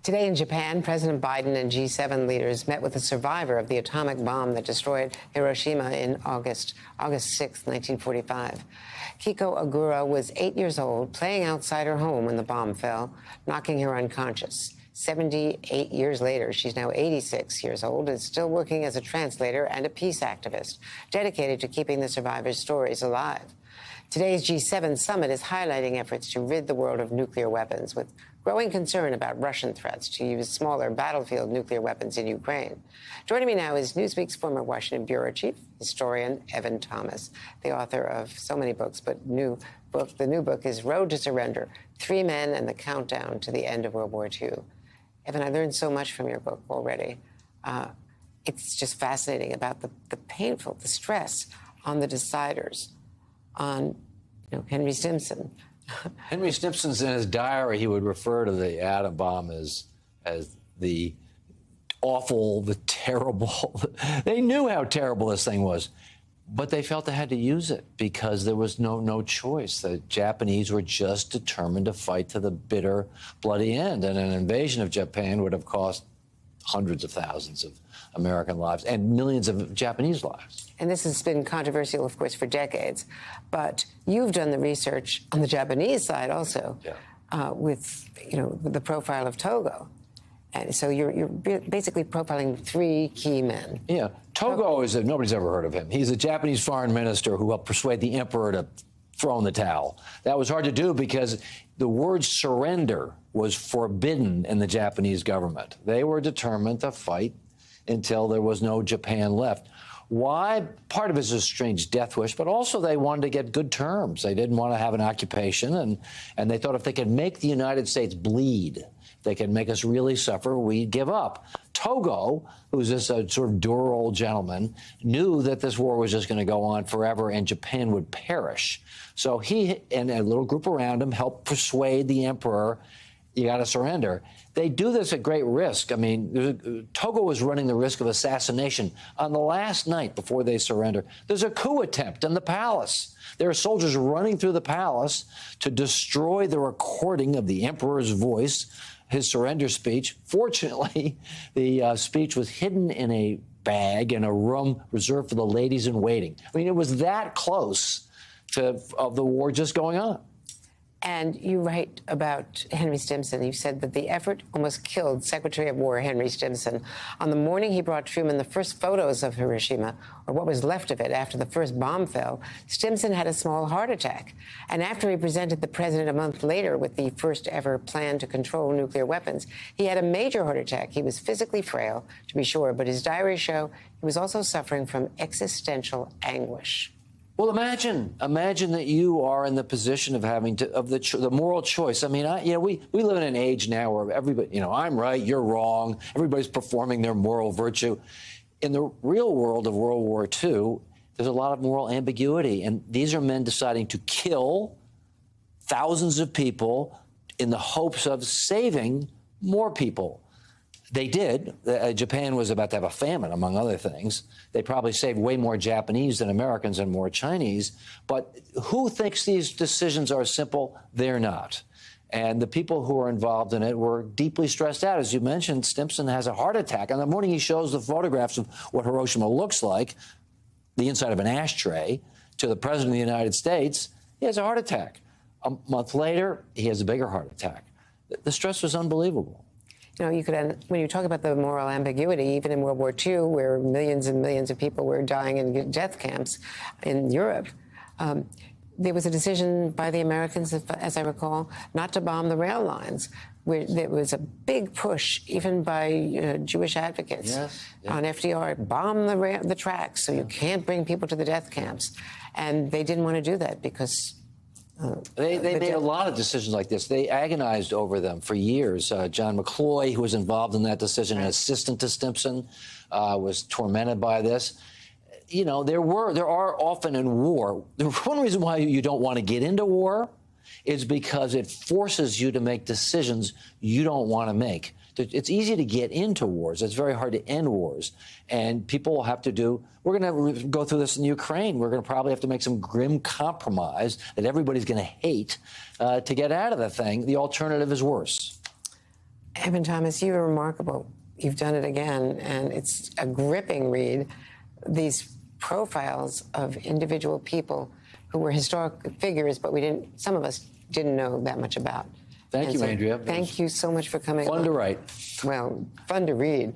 Today in Japan, President Biden and G7 leaders met with a survivor of the atomic bomb that destroyed Hiroshima in August 6, 1945. Kiko Ogura was 8 years old, playing outside her home when the bomb fell, knocking her unconscious. 78 years later, she's now 86 years old and still working as a translator and a peace activist, dedicated to keeping the survivors' stories alive. Today's G7 summit is highlighting efforts to rid the world of nuclear weapons, with growing concern about Russian threats to use smaller battlefield nuclear weapons in Ukraine. Joining me now is Newsweek's former Washington bureau chief, historian Evan Thomas, the author of so many books, but the new book is Road to Surrender: 3 Men and the Countdown to the End of World War II. Evan, I learned so much from your book already. It's just fascinating about the stress on the deciders, on Henry Stimson. Henry Stimson's in his diary, he would refer to the atom bomb as the awful, the terrible. They knew how terrible this thing was, but they felt they had to use it because there was no choice. The Japanese were just determined to fight to the bitter, bloody end, and an invasion of Japan would have cost hundreds of thousands of American lives and millions of Japanese lives. And this has been controversial, of course, for decades. But you've done the research on the Japanese side also, with the profile of Togo. And so you're basically profiling 3 key men. Yeah, Togo is nobody's ever heard of him. He's a Japanese foreign minister who helped persuade the emperor to throw in the towel. That was hard to do because the word surrender was forbidden in the Japanese government. They were determined to fight until there was no Japan left. Why? Part of it is a strange death wish, but also they wanted to get good terms. They didn't want to have an occupation, and they thought if they could make the United States bleed, if they could make us really suffer, we'd give up. Togo, who's this sort of dour old gentleman, knew that this war was just going to go on forever and Japan would perish. So he and a little group around him helped persuade the emperor, you got to surrender. They do this at great risk. I mean, Togo was running the risk of assassination. On the last night before they surrender, there's a coup attempt in the palace. There are soldiers running through the palace to destroy the recording of the emperor's voice, his surrender speech. Fortunately, the speech was hidden in a bag in a room reserved for the ladies in waiting. I mean, it was that close of the war just going on. And you write about Henry Stimson. You said that the effort almost killed Secretary of War Henry Stimson. On the morning he brought Truman the first photos of Hiroshima, or what was left of it after the first bomb fell, Stimson had a small heart attack. And after he presented the president a month later with the first ever plan to control nuclear weapons, he had a major heart attack. He was physically frail, to be sure, but his diaries show he was also suffering from existential anguish. Well, imagine that you are in the position of having the moral choice. I mean, we live in an age now where everybody, I'm right, you're wrong. Everybody's performing their moral virtue. In the real world of World War II, there's a lot of moral ambiguity, and these are men deciding to kill thousands of people in the hopes of saving more people. They did. Japan was about to have a famine, among other things. They probably saved way more Japanese than Americans and more Chinese. But who thinks these decisions are simple? They're not. And the people who are involved in it were deeply stressed out. As you mentioned, Stimson has a heart attack. On the morning he shows the photographs of what Hiroshima looks like, the inside of an ashtray, to the President of the United States, he has a heart attack. A month later, he has a bigger heart attack. The stress was unbelievable. When you talk about the moral ambiguity, even in World War II, where millions and millions of people were dying in death camps in Europe, there was a decision by the Americans, as I recall, not to bomb the rail lines. Where there was a big push, even by Jewish advocates on FDR, bomb the tracks so you can't bring people to the death camps. And they didn't want to do that because... They made a lot of decisions like this. They agonized over them for years. John McCloy, who was involved in that decision, an assistant to Stimson, was tormented by this. There are often in war. One reason why you don't want to get into war is because it forces you to make decisions you don't want to make. It's easy to get into wars. It's very hard to end wars. And people will have to we're going to go through this in Ukraine. We're going to probably have to make some grim compromise that everybody's going to hate to get out of the thing. The alternative is worse. Evan Thomas, you are remarkable. You've done it again, and it's a gripping read. These profiles of individual people who were historic figures, but some of us didn't know that much about. Thank you, Andrea. Thank you so much for coming. Fun to write. Well, fun to read.